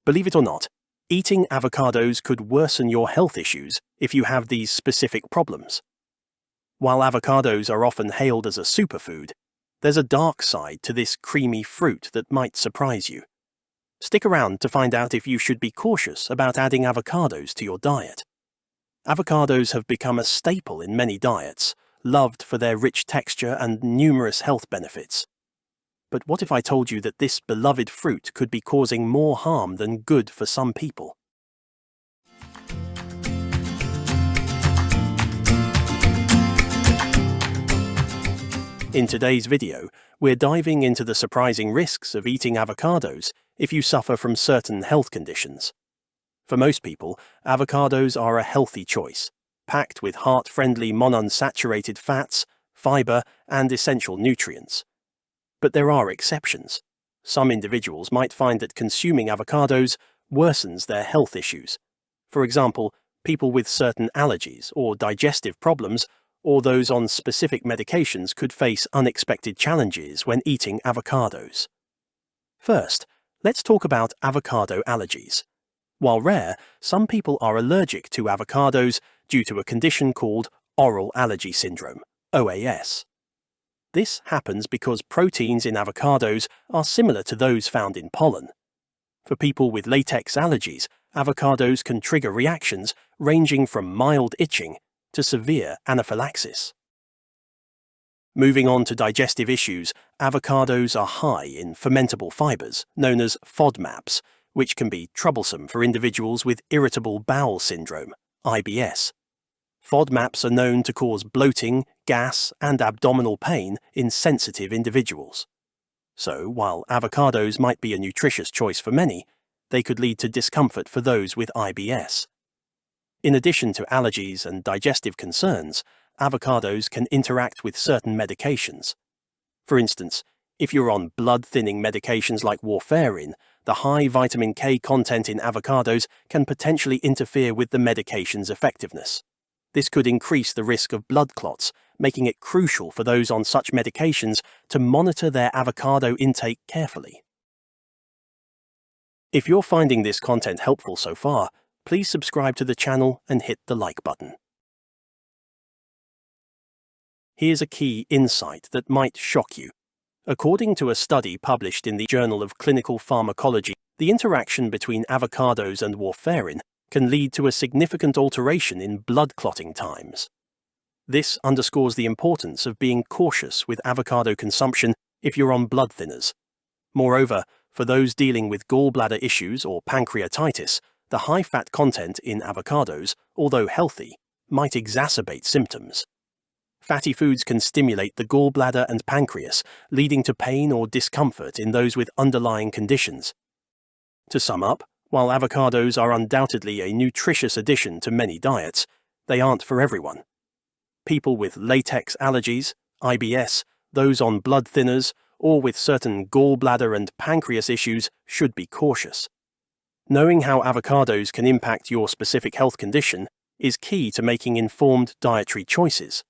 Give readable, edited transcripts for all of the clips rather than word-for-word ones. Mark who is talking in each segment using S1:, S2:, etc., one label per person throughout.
S1: Believe it or not, eating avocados could worsen your health issues if you have these specific problems. While avocados are often hailed as a superfood, there's a dark side to this creamy fruit that might surprise you. Stick around to find out if you should be cautious about adding avocados to your diet. Avocados have become a staple in many diets, loved for their rich texture and numerous health benefits. But what if I told you that this beloved fruit could be causing more harm than good for some people? In today's video, we're diving into the surprising risks of eating avocados if you suffer from certain health conditions. For most people, avocados are a healthy choice, packed with heart-friendly monounsaturated fats, fiber, and essential nutrients. But there are exceptions. Some individuals might find that consuming avocados worsens their health issues. For example, people with certain allergies or digestive problems, or those on specific medications could face unexpected challenges when eating avocados. First, let's talk about avocado allergies. While rare, some people are allergic to avocados due to a condition called oral allergy syndrome, OAS. This happens because proteins in avocados are similar to those found in pollen. For people with latex allergies, avocados can trigger reactions ranging from mild itching to severe anaphylaxis. Moving on to digestive issues, avocados are high in fermentable fibers, known as FODMAPs, which can be troublesome for individuals with irritable bowel syndrome, IBS. FODMAPs are known to cause bloating, gas, and abdominal pain in sensitive individuals. So, while avocados might be a nutritious choice for many, they could lead to discomfort for those with IBS. In addition to allergies and digestive concerns, avocados can interact with certain medications. For instance, if you're on blood-thinning medications like warfarin, the high vitamin K content in avocados can potentially interfere with the medication's effectiveness. This could increase the risk of blood clots, making it crucial for those on such medications to monitor their avocado intake carefully. If you're finding this content helpful so far, please subscribe to the channel and hit the like button. Here's a key insight that might shock you. According to a study published in the Journal of Clinical Pharmacology, the interaction between avocados and warfarin can lead to a significant alteration in blood clotting times. This underscores the importance of being cautious with avocado consumption if you're on blood thinners. Moreover, for those dealing with gallbladder issues or pancreatitis, the high fat content in avocados, although healthy, might exacerbate symptoms. Fatty foods can stimulate the gallbladder and pancreas, leading to pain or discomfort in those with underlying conditions. To sum up, while avocados are undoubtedly a nutritious addition to many diets, they aren't for everyone. People with latex allergies, IBS, those on blood thinners, or with certain gallbladder and pancreas issues should be cautious. Knowing how avocados can impact your specific health condition is key to making informed dietary choices.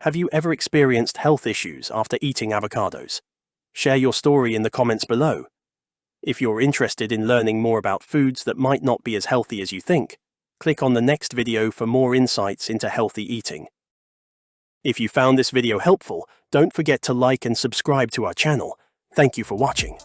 S1: Have you ever experienced health issues after eating avocados? Share your story in the comments below. If you're interested in learning more about foods that might not be as healthy as you think, click on the next video for more insights into healthy eating. If you found this video helpful, don't forget to like and subscribe to our channel. Thank you for watching.